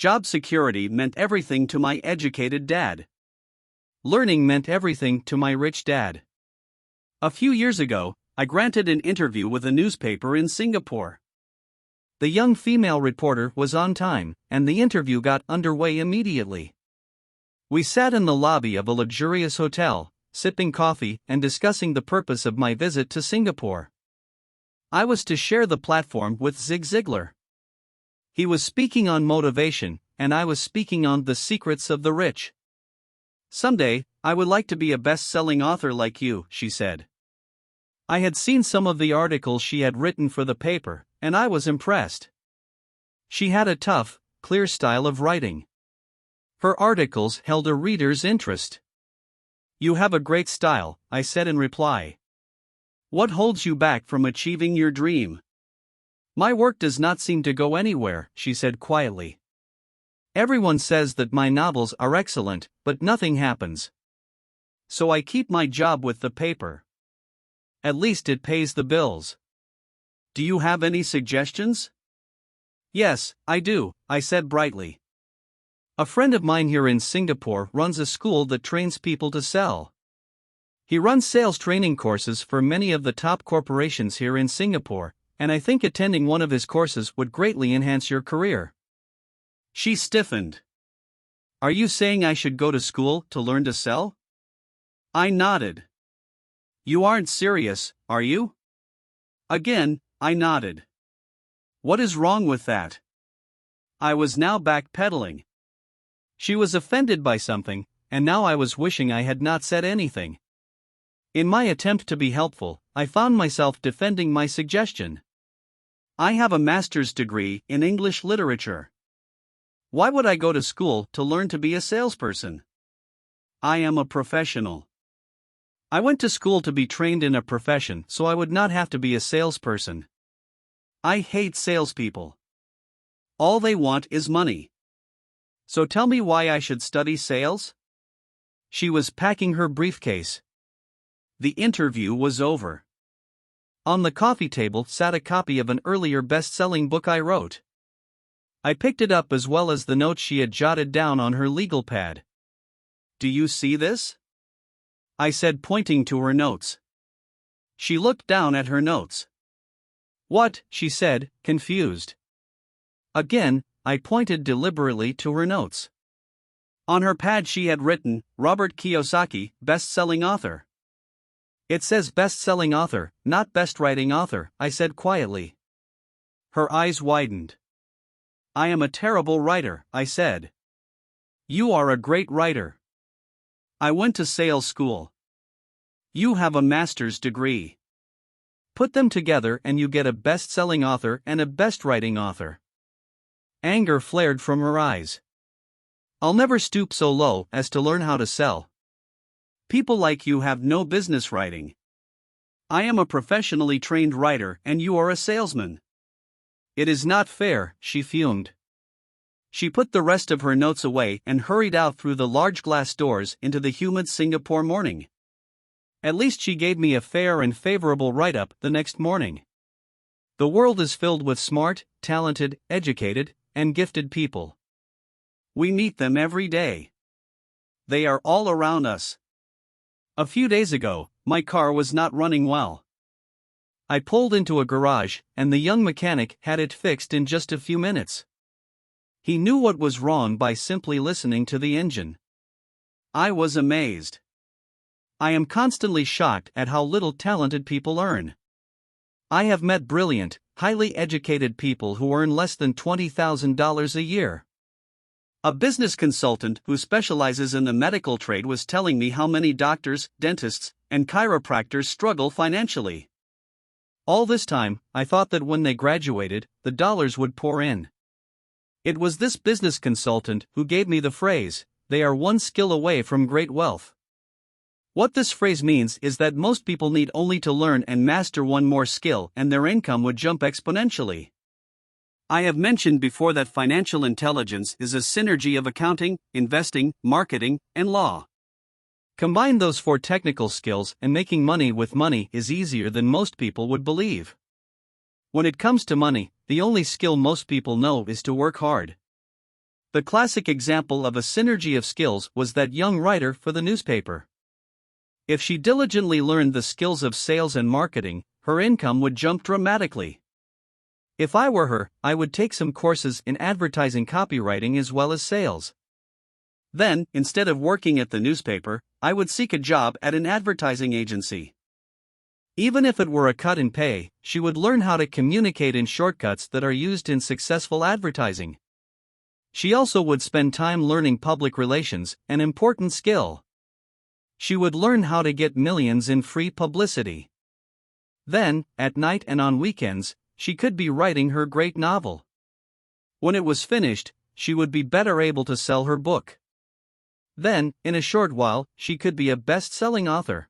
Job security meant everything to my educated dad. Learning meant everything to my rich dad. A few years ago, I granted an interview with a newspaper in Singapore. The young female reporter was on time, and the interview got underway immediately. We sat in the lobby of a luxurious hotel, sipping coffee and discussing the purpose of my visit to Singapore. I was to share the platform with Zig Ziglar. He was speaking on motivation, and I was speaking on the secrets of the rich. "Someday, I would like to be a best-selling author like you," she said. I had seen some of the articles she had written for the paper, and I was impressed. She had a tough, clear style of writing. Her articles held a reader's interest. "You have a great style," I said in reply. "What holds you back from achieving your dream?" "My work does not seem to go anywhere," she said quietly. "Everyone says that my novels are excellent, but nothing happens. So I keep my job with the paper. At least it pays the bills. Do you have any suggestions?" "Yes, I do," I said brightly. "A friend of mine here in Singapore runs a school that trains people to sell. He runs sales training courses for many of the top corporations here in Singapore, and I think attending one of his courses would greatly enhance your career." She stiffened. "Are you saying I should go to school to learn to sell?" I nodded. "You aren't serious, are you?" Again, I nodded. "What is wrong with that?" I was now backpedaling. She was offended by something, and now I was wishing I had not said anything. In my attempt to be helpful, I found myself defending my suggestion. "I have a master's degree in English literature. Why would I go to school to learn to be a salesperson? I am a professional. I went to school to be trained in a profession so I would not have to be a salesperson. I hate salespeople. All they want is money. So tell me why I should study sales?" She was packing her briefcase. The interview was over. On the coffee table sat a copy of an earlier best-selling book I wrote. I picked it up as well as the notes she had jotted down on her legal pad. "Do you see this?" I said, pointing to her notes. She looked down at her notes. "What?" she said, confused. Again, I pointed deliberately to her notes. On her pad she had written, "Robert Kiyosaki, best-selling author." "It says best-selling author, not best-writing author," I said quietly. Her eyes widened. "I am a terrible writer," I said. "You are a great writer. I went to sales school. You have a master's degree. Put them together and you get a best-selling author and a best-writing author." Anger flared from her eyes. "I'll never stoop so low as to learn how to sell. People like you have no business writing. I am a professionally trained writer and you are a salesman. It is not fair," she fumed. She put the rest of her notes away and hurried out through the large glass doors into the humid Singapore morning. At least she gave me a fair and favorable write-up the next morning. The world is filled with smart, talented, educated, and gifted people. We meet them every day. They are all around us. A few days ago, my car was not running well. I pulled into a garage, and the young mechanic had it fixed in just a few minutes. He knew what was wrong by simply listening to the engine. I was amazed. I am constantly shocked at how little talented people earn. I have met brilliant, highly educated people who earn less than $20,000 a year. A business consultant who specializes in the medical trade was telling me how many doctors, dentists, and chiropractors struggle financially. All this time, I thought that when they graduated, the dollars would pour in. It was this business consultant who gave me the phrase, "They are one skill away from great wealth." What this phrase means is that most people need only to learn and master one more skill and their income would jump exponentially. I have mentioned before that financial intelligence is a synergy of accounting, investing, marketing, and law. Combine those four technical skills and making money with money is easier than most people would believe. When it comes to money, the only skill most people know is to work hard. The classic example of a synergy of skills was that young writer for the newspaper. If she diligently learned the skills of sales and marketing, her income would jump dramatically. If I were her, I would take some courses in advertising copywriting as well as sales. Then, instead of working at the newspaper, I would seek a job at an advertising agency. Even if it were a cut in pay, she would learn how to communicate in shortcuts that are used in successful advertising. She also would spend time learning public relations, an important skill. She would learn how to get millions in free publicity. Then, at night and on weekends, she could be writing her great novel. When it was finished, she would be better able to sell her book. Then, in a short while, she could be a best-selling author.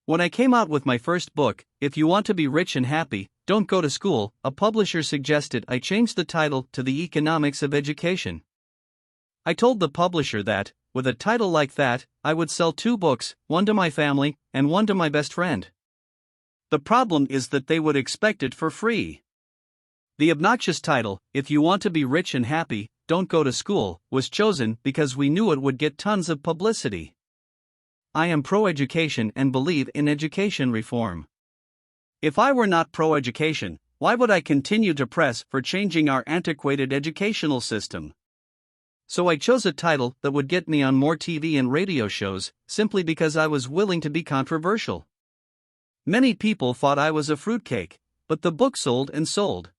When I came out with my first book, If You Want to Be Rich and Happy, Don't Go to School, a publisher suggested I change the title to The Economics of Education. I told the publisher that, with a title like that, I would sell 2 books, one to my family, and one to my best friend. The problem is that they would expect it for free. The obnoxious title, If You Want to Be Rich and Happy, Don't Go to School, was chosen because we knew it would get tons of publicity. I am pro-education and believe in education reform. If I were not pro-education, why would I continue to press for changing our antiquated educational system? So I chose a title that would get me on more TV and radio shows, simply because I was willing to be controversial. Many people thought I was a fruitcake, but the book sold and sold.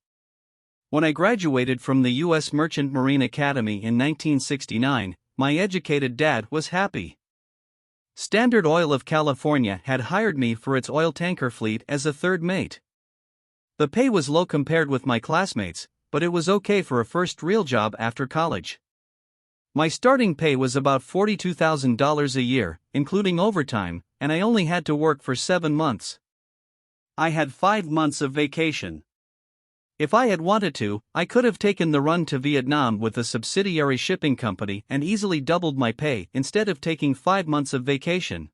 When I graduated from the U.S. Merchant Marine Academy in 1969, my educated dad was happy. Standard Oil of California had hired me for its oil tanker fleet as a third mate. The pay was low compared with my classmates, but it was okay for a first real job after college. My starting pay was about $42,000 a year, including overtime, and I only had to work for 7 months. I had 5 months of vacation. If I had wanted to, I could have taken the run to Vietnam with a subsidiary shipping company and easily doubled my pay instead of taking 5 months of vacation.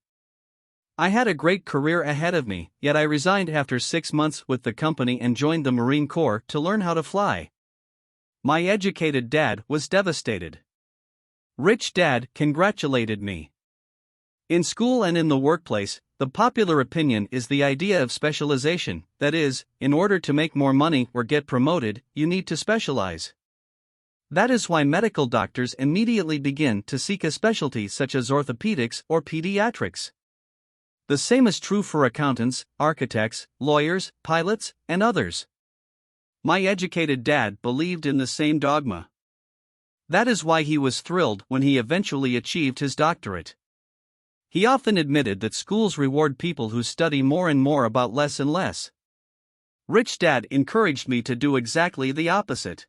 I had a great career ahead of me, yet I resigned after 6 months with the company and joined the Marine Corps to learn how to fly. My educated dad was devastated. Rich Dad congratulated me. In school and in the workplace, the popular opinion is the idea of specialization, that is, in order to make more money or get promoted, you need to specialize. That is why medical doctors immediately begin to seek a specialty such as orthopedics or pediatrics. The same is true for accountants, architects, lawyers, pilots, and others. My educated dad believed in the same dogma. That is why he was thrilled when he eventually achieved his doctorate. He often admitted that schools reward people who study more and more about less and less. Rich Dad encouraged me to do exactly the opposite.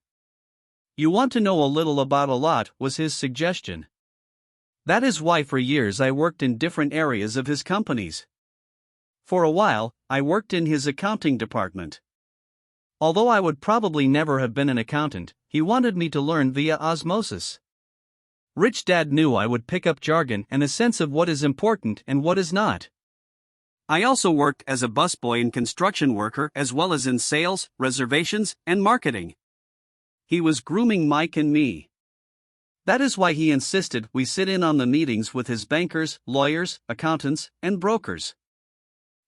You want to know a little about a lot, was his suggestion. That is why for years I worked in different areas of his companies. For a while, I worked in his accounting department. Although I would probably never have been an accountant, he wanted me to learn via osmosis. Rich Dad knew I would pick up jargon and a sense of what is important and what is not. I also worked as a busboy and construction worker as well as in sales, reservations, and marketing. He was grooming Mike and me. That is why he insisted we sit in on the meetings with his bankers, lawyers, accountants, and brokers.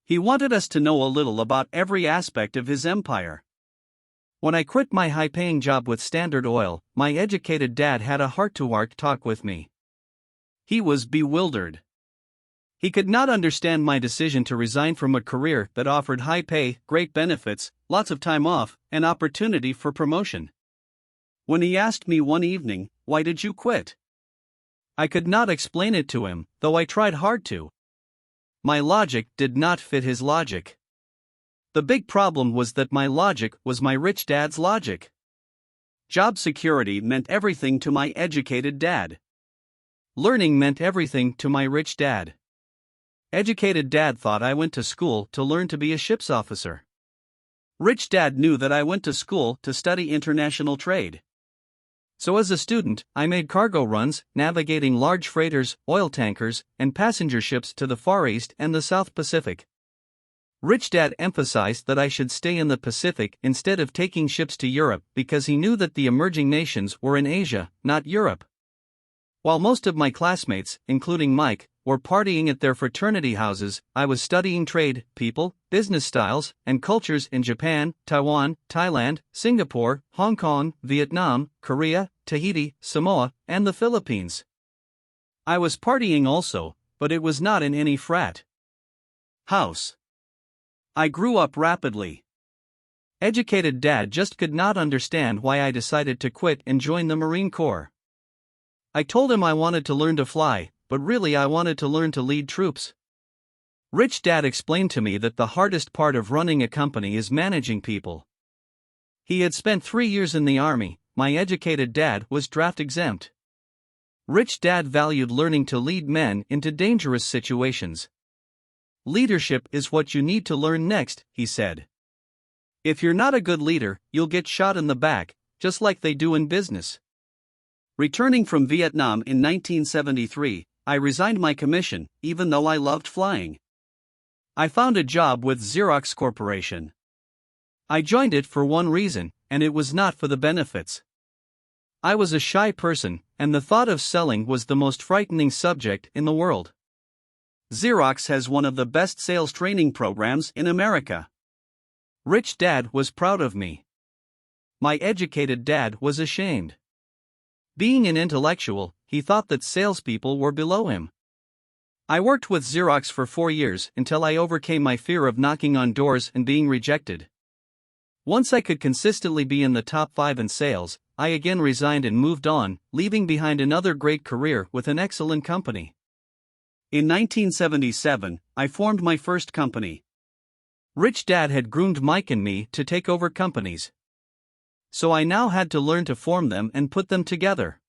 He wanted us to know a little about every aspect of his empire. When I quit my high-paying job with Standard Oil, my educated dad had a heart-to-heart talk with me. He was bewildered. He could not understand my decision to resign from a career that offered high pay, great benefits, lots of time off, and opportunity for promotion. When he asked me one evening, "Why did you quit?" I could not explain it to him, though I tried hard to. My logic did not fit his logic. The big problem was that my logic was my rich dad's logic. Job security meant everything to my educated dad. Learning meant everything to my rich dad. Educated dad thought I went to school to learn to be a ship's officer. Rich dad knew that I went to school to study international trade. So as a student, I made cargo runs, navigating large freighters, oil tankers, and passenger ships to the Far East and the South Pacific. Rich Dad emphasized that I should stay in the Pacific instead of taking ships to Europe because he knew that the emerging nations were in Asia, not Europe. While most of my classmates, including Mike, were partying at their fraternity houses, I was studying trade, people, business styles, and cultures in Japan, Taiwan, Thailand, Singapore, Hong Kong, Vietnam, Korea, Tahiti, Samoa, and the Philippines. I was partying also, but it was not in any frat house. I grew up rapidly. Educated Dad just could not understand why I decided to quit and join the Marine Corps. I told him I wanted to learn to fly, but really I wanted to learn to lead troops. Rich Dad explained to me that the hardest part of running a company is managing people. He had spent 3 years in the Army. My educated dad was draft exempt. Rich Dad valued learning to lead men into dangerous situations. Leadership is what you need to learn next, he said. If you're not a good leader, you'll get shot in the back, just like they do in business. Returning from Vietnam in 1973, I resigned my commission, even though I loved flying. I found a job with Xerox Corporation. I joined it for one reason, and it was not for the benefits. I was a shy person, and the thought of selling was the most frightening subject in the world. Xerox has one of the best sales training programs in America. Rich Dad was proud of me. My educated dad was ashamed. Being an intellectual, he thought that salespeople were below him. I worked with Xerox for 4 years until I overcame my fear of knocking on doors and being rejected. Once I could consistently be in the top 5 in sales, I again resigned and moved on, leaving behind another great career with an excellent company. In 1977, I formed my first company. Rich Dad had groomed Mike and me to take over companies. So I now had to learn to form them and put them together.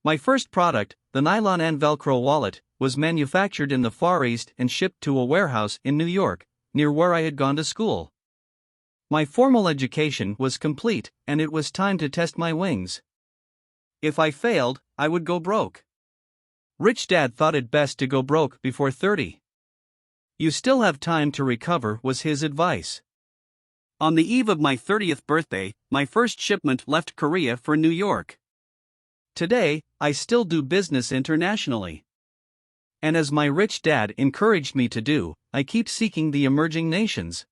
My first product, the nylon and Velcro wallet, was manufactured in the Far East and shipped to a warehouse in New York, near where I had gone to school. My formal education was complete, and it was time to test my wings. If I failed, I would go broke. Rich Dad thought it best to go broke before 30. You still have time to recover, was his advice. On the eve of my 30th birthday, my first shipment left Korea for New York. Today, I still do business internationally. And as my rich dad encouraged me to do, I keep seeking the emerging nations.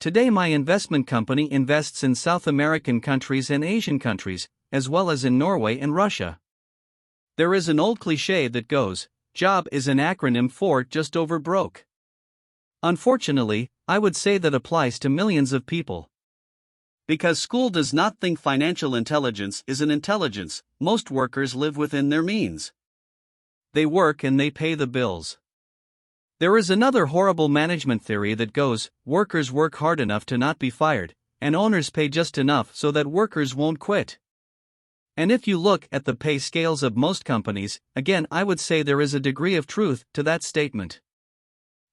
Today my investment company invests in South American countries and Asian countries, as well as in Norway and Russia. There is an old cliché that goes, "Job is an acronym for just over broke." Unfortunately, I would say that applies to millions of people. Because school does not think financial intelligence is an intelligence, most workers live within their means. They work and they pay the bills. There is another horrible management theory that goes, workers work hard enough to not be fired, and owners pay just enough so that workers won't quit. And if you look at the pay scales of most companies, again I would say there is a degree of truth to that statement.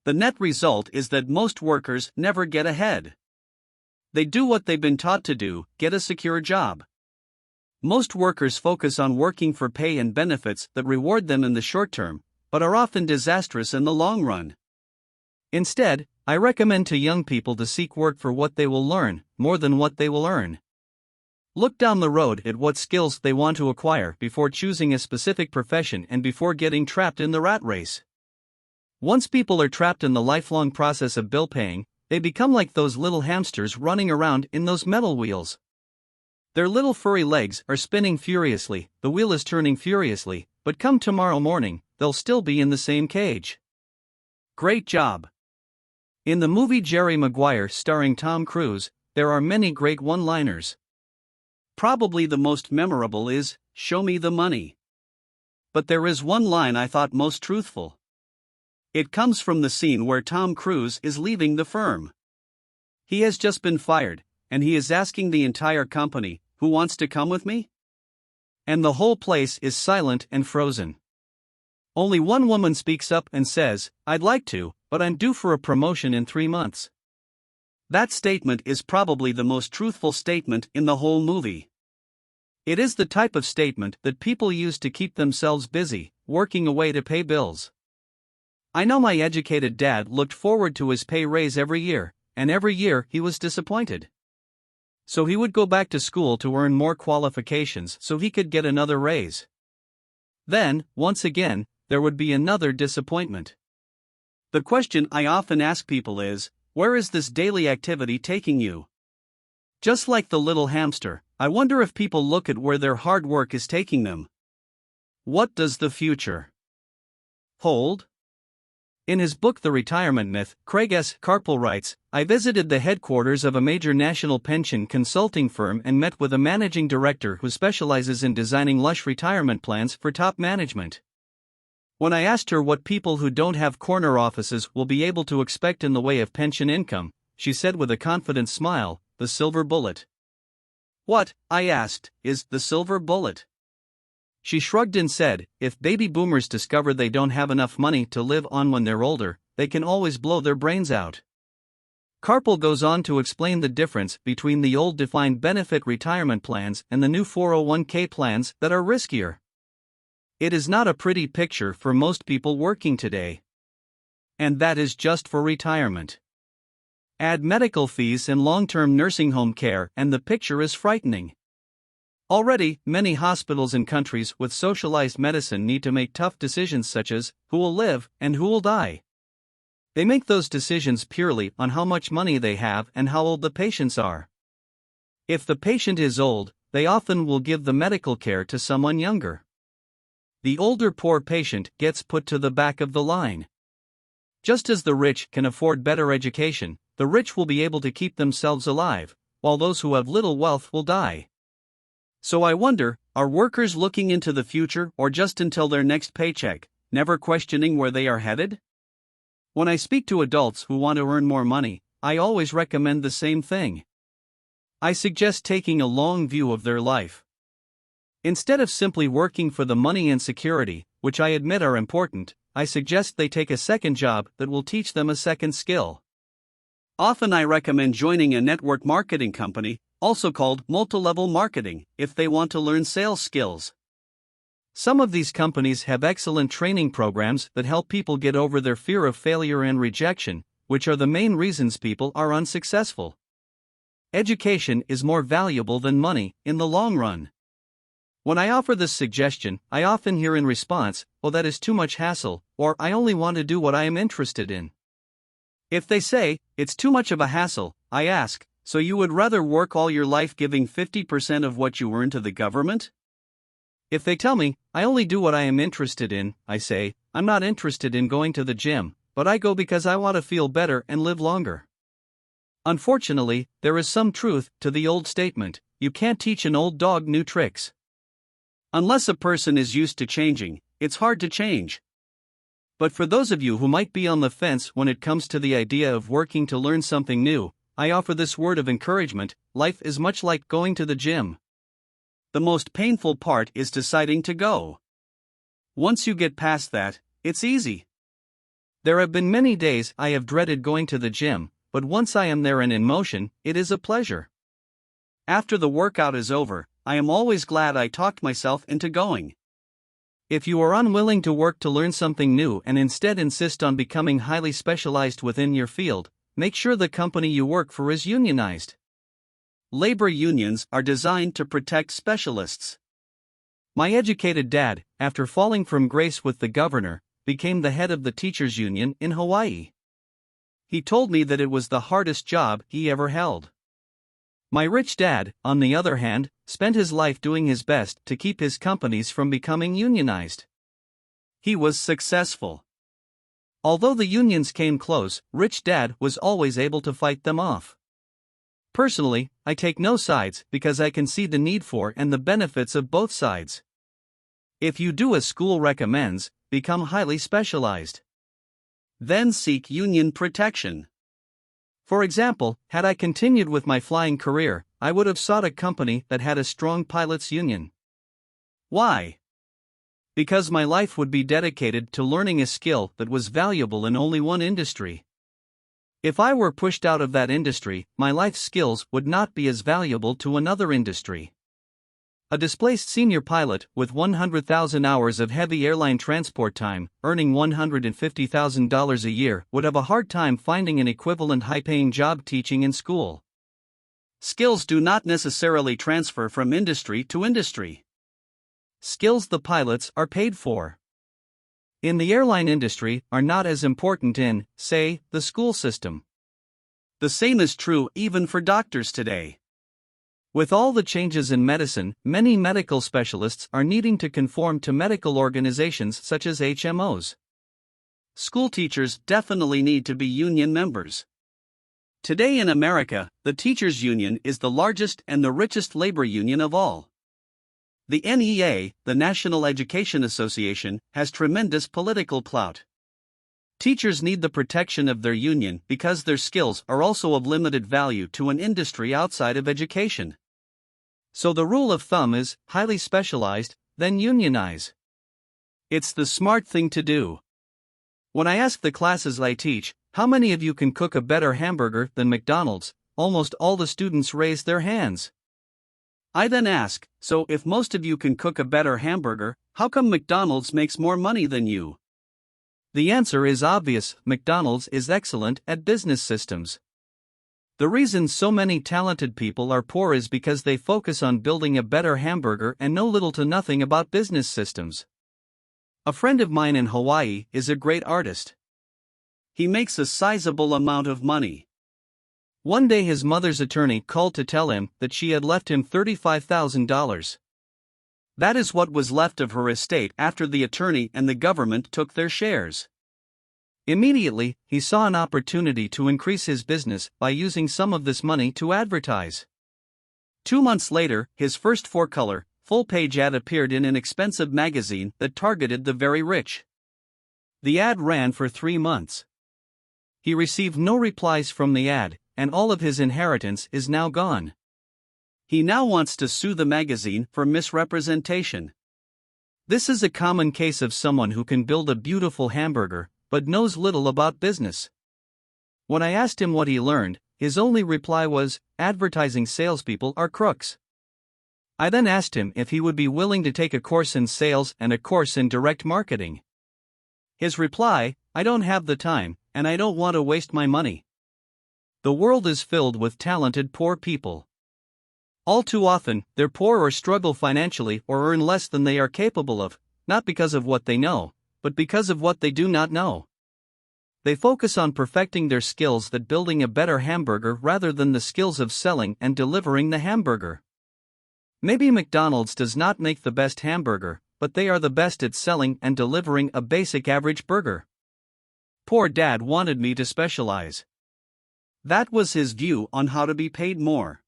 The net result is that most workers never get ahead. They do what they've been taught to do, get a secure job. Most workers focus on working for pay and benefits that reward them in the short term, but are often disastrous in the long run. Instead, I recommend to young people to seek work for what they will learn, more than what they will earn. Look down the road at what skills they want to acquire before choosing a specific profession and before getting trapped in the rat race. Once people are trapped in the lifelong process of bill paying, they become like those little hamsters running around in those metal wheels. Their little furry legs are spinning furiously, the wheel is turning furiously, but come tomorrow morning, they'll still be in the same cage. Great job! In the movie Jerry Maguire starring Tom Cruise, there are many great one-liners. Probably the most memorable is, "Show me the money." But there is one line I thought most truthful. It comes from the scene where Tom Cruise is leaving the firm. He has just been fired, and he is asking the entire company, "Who wants to come with me?" And the whole place is silent and frozen. Only one woman speaks up and says, "I'd like to, but I'm due for a promotion in 3 months." That statement is probably the most truthful statement in the whole movie. It is the type of statement that people use to keep themselves busy, working away to pay bills. I know my educated dad looked forward to his pay raise every year, and every year he was disappointed. So he would go back to school to earn more qualifications so he could get another raise. Then, once again, there would be another disappointment. The question I often ask people is, where is this daily activity taking you? Just like the little hamster, I wonder if people look at where their hard work is taking them. What does the future hold? In his book The Retirement Myth, Craig S. Carpel writes, I visited the headquarters of a major national pension consulting firm and met with a managing director who specializes in designing lush retirement plans for top management. When I asked her what people who don't have corner offices will be able to expect in the way of pension income, she said with a confident smile, the silver bullet. What, I asked, is the silver bullet? She shrugged and said, if baby boomers discover they don't have enough money to live on when they're older, they can always blow their brains out. Carpel goes on to explain the difference between the old defined benefit retirement plans and the new 401k plans that are riskier. It is not a pretty picture for most people working today. And that is just for retirement. Add medical fees and long-term nursing home care and the picture is frightening. Already, many hospitals in countries with socialized medicine need to make tough decisions such as who will live and who will die. They make those decisions purely on how much money they have and how old the patients are. If the patient is old, they often will give the medical care to someone younger. The older poor patient gets put to the back of the line. Just as the rich can afford better education, the rich will be able to keep themselves alive, while those who have little wealth will die. So I wonder, are workers looking into the future or just until their next paycheck, never questioning where they are headed? When I speak to adults who want to earn more money, I always recommend the same thing. I suggest taking a long view of their life. Instead of simply working for the money and security, which I admit are important, I suggest they take a second job that will teach them a second skill. Often I recommend joining a network marketing company, also called multi-level marketing, if they want to learn sales skills. Some of these companies have excellent training programs that help people get over their fear of failure and rejection, which are the main reasons people are unsuccessful. Education is more valuable than money in the long run. When I offer this suggestion, I often hear in response, "Oh, that is too much hassle," or "I only want to do what I am interested in." If they say, "It's too much of a hassle," I ask, "So you would rather work all your life giving 50% of what you earn to the government?" If they tell me, "I only do what I am interested in," I say, "I'm not interested in going to the gym, but I go because I want to feel better and live longer." Unfortunately, there is some truth to the old statement, you can't teach an old dog new tricks. Unless a person is used to changing, it's hard to change. But for those of you who might be on the fence when it comes to the idea of working to learn something new, I offer this word of encouragement: life is much like going to the gym. The most painful part is deciding to go. Once you get past that, it's easy. There have been many days I have dreaded going to the gym, but once I am there and in motion, it is a pleasure. After the workout is over, I am always glad I talked myself into going. If you are unwilling to work to learn something new and instead insist on becoming highly specialized within your field, make sure the company you work for is unionized. Labor unions are designed to protect specialists. My educated dad, after falling from grace with the governor, became the head of the teachers' union in Hawaii. He told me that it was the hardest job he ever held. My rich dad, on the other hand, spent his life doing his best to keep his companies from becoming unionized. He was successful. Although the unions came close, Rich Dad was always able to fight them off. Personally, I take no sides because I can see the need for and the benefits of both sides. If you do as school recommends, become highly specialized. Then seek union protection. For example, had I continued with my flying career, I would have sought a company that had a strong pilots' union. Why? Because my life would be dedicated to learning a skill that was valuable in only one industry. If I were pushed out of that industry, my life skills would not be as valuable to another industry. A displaced senior pilot with 100,000 hours of heavy airline transport time, earning $150,000 a year, would have a hard time finding an equivalent high-paying job teaching in school. Skills do not necessarily transfer from industry to industry. Skills the pilots are paid for in the airline industry are not as important in, say, the school system. The same is true even for doctors today. With all the changes in medicine, many medical specialists are needing to conform to medical organizations such as HMOs. School teachers definitely need to be union members. Today in America, the teachers' union is the largest and the richest labor union of all. The NEA, the National Education Association, has tremendous political clout. Teachers need the protection of their union because their skills are also of limited value to an industry outside of education. So the rule of thumb is, highly specialized, then unionize. It's the smart thing to do. When I ask the classes I teach, how many of you can cook a better hamburger than McDonald's, almost all the students raise their hands. I then ask, so if most of you can cook a better hamburger, how come McDonald's makes more money than you? The answer is obvious: McDonald's is excellent at business systems. The reason so many talented people are poor is because they focus on building a better hamburger and know little to nothing about business systems. A friend of mine in Hawaii is a great artist. He makes a sizable amount of money. One day his mother's attorney called to tell him that she had left him $35,000. That is what was left of her estate after the attorney and the government took their shares. Immediately, he saw an opportunity to increase his business by using some of this money to advertise. 2 months later, his first four-color, full-page ad appeared in an expensive magazine that targeted the very rich. The ad ran for 3 months. He received no replies from the ad, and all of his inheritance is now gone. He now wants to sue the magazine for misrepresentation. This is a common case of someone who can build a beautiful hamburger, but knows little about business. When I asked him what he learned, his only reply was, advertising salespeople are crooks. I then asked him if he would be willing to take a course in sales and a course in direct marketing. His reply, I don't have the time, and I don't want to waste my money. The world is filled with talented poor people. All too often, they're poor or struggle financially or earn less than they are capable of, not because of what they know, but because of what they do not know. They focus on perfecting their skills at building a better hamburger rather than the skills of selling and delivering the hamburger. Maybe McDonald's does not make the best hamburger, but they are the best at selling and delivering a basic average burger. Poor dad wanted me to specialize. That was his view on how to be paid more.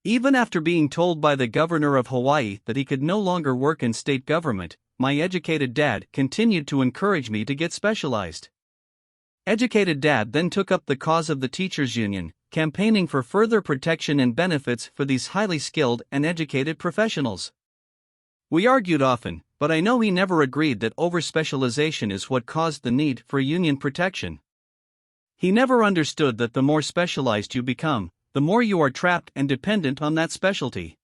Even after being told by the governor of Hawaii that he could no longer work in state government, my educated dad continued to encourage me to get specialized. Educated dad then took up the cause of the teachers' union, campaigning for further protection and benefits for these highly skilled and educated professionals. We argued often, but I know he never agreed that overspecialization is what caused the need for union protection. He never understood that the more specialized you become, the more you are trapped and dependent on that specialty.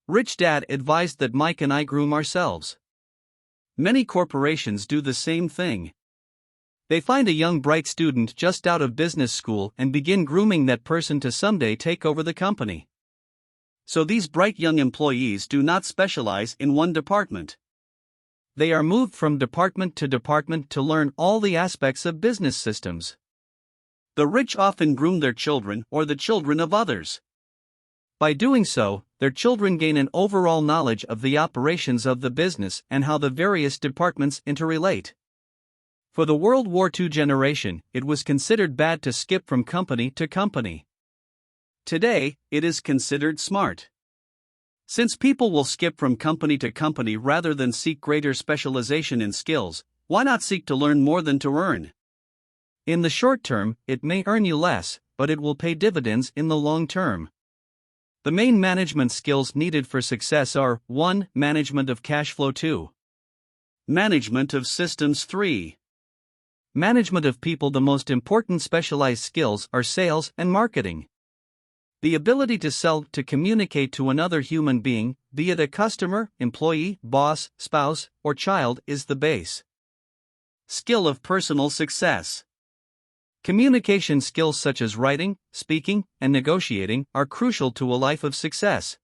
Rich Dad advised that Mike and I groom ourselves. Many corporations do the same thing. They find a young bright student just out of business school and begin grooming that person to someday take over the company. So these bright young employees do not specialize in one department. They are moved from department to learn all the aspects of business systems. The rich often groom their children or the children of others. By doing so, their children gain an overall knowledge of the operations of the business and how the various departments interrelate. For the World War II generation, it was considered bad to skip from company to company. Today, it is considered smart. Since people will skip from company to company rather than seek greater specialization in skills, why not seek to learn more than to earn? In the short term, it may earn you less, but it will pay dividends in the long term. The main management skills needed for success are 1. Management of cash flow. 2. Management of systems. 3. Management of people. The most important specialized skills are sales and marketing. The ability to sell, to communicate to another human being, be it a customer, employee, boss, spouse, or child, is the base skill of personal success. Communication skills such as writing, speaking, and negotiating are crucial to a life of success.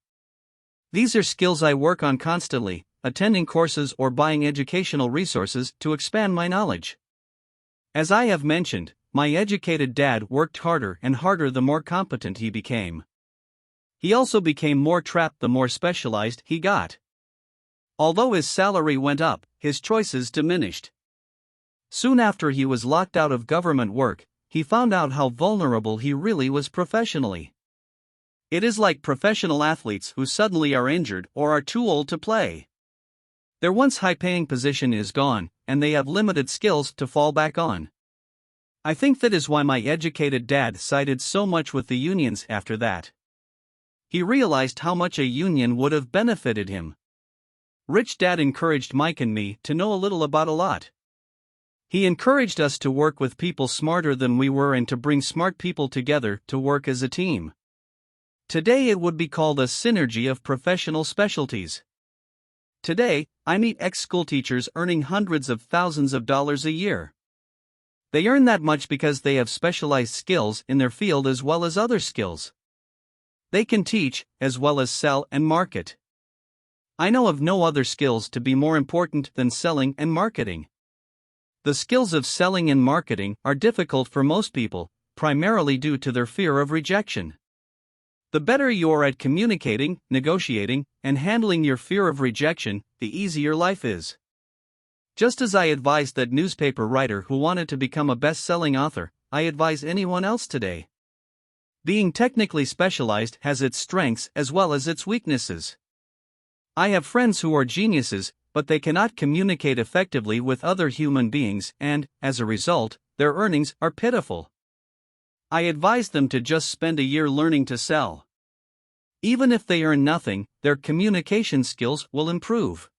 These are skills I work on constantly, attending courses or buying educational resources to expand my knowledge. As I have mentioned, my educated dad worked harder and harder the more competent he became. He also became more trapped the more specialized he got. Although his salary went up, his choices diminished. Soon after he was locked out of government work, he found out how vulnerable he really was professionally. It is like professional athletes who suddenly are injured or are too old to play. Their once high-paying position is gone, and they have limited skills to fall back on. I think that is why my educated dad sided so much with the unions after that. He realized how much a union would have benefited him. Rich Dad encouraged Mike and me to know a little about a lot. He encouraged us to work with people smarter than we were and to bring smart people together to work as a team. Today it would be called a synergy of professional specialties. Today, I meet ex-school teachers earning hundreds of thousands of dollars a year. They earn that much because they have specialized skills in their field as well as other skills. They can teach, as well as sell and market. I know of no other skills to be more important than selling and marketing. The skills of selling and marketing are difficult for most people, primarily due to their fear of rejection. The better you are at communicating, negotiating, and handling your fear of rejection, the easier life is. Just as I advised that newspaper writer who wanted to become a best-selling author, I advise anyone else today. Being technically specialized has its strengths as well as its weaknesses. I have friends who are geniuses, but they cannot communicate effectively with other human beings and, as a result, their earnings are pitiful. I advise them to just spend a year learning to sell. Even if they earn nothing, their communication skills will improve.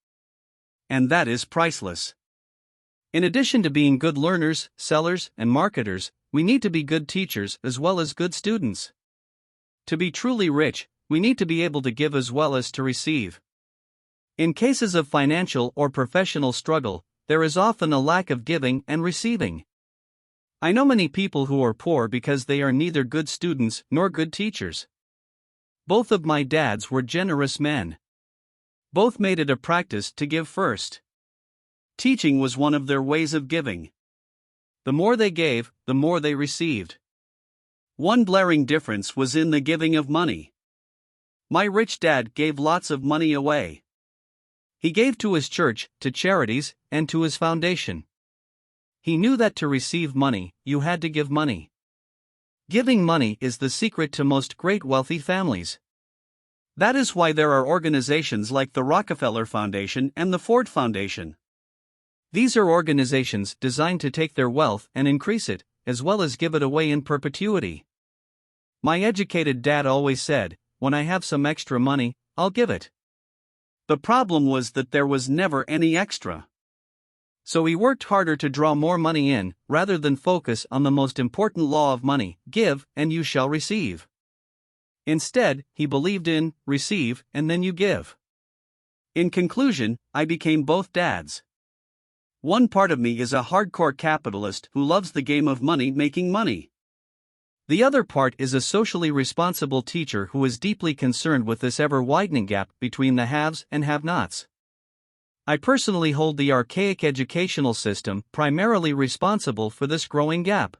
And that is priceless. In addition to being good learners, sellers, and marketers, we need to be good teachers as well as good students. To be truly rich, we need to be able to give as well as to receive. In cases of financial or professional struggle, there is often a lack of giving and receiving. I know many people who are poor because they are neither good students nor good teachers. Both of my dads were generous men. Both made it a practice to give first. Teaching was one of their ways of giving. The more they gave, the more they received. One glaring difference was in the giving of money. My rich dad gave lots of money away. He gave to his church, to charities, and to his foundation. He knew that to receive money, you had to give money. Giving money is the secret to most great wealthy families. That is why there are organizations like the Rockefeller Foundation and the Ford Foundation. These are organizations designed to take their wealth and increase it, as well as give it away in perpetuity. My educated dad always said, "When I have some extra money, I'll give it." The problem was that there was never any extra. So he worked harder to draw more money in, rather than focus on the most important law of money: give, and you shall receive. Instead, he believed in, receive, and then you give. In conclusion, I became both dads. One part of me is a hardcore capitalist who loves the game of money making money. The other part is a socially responsible teacher who is deeply concerned with this ever-widening gap between the haves and have-nots. I personally hold the archaic educational system primarily responsible for this growing gap.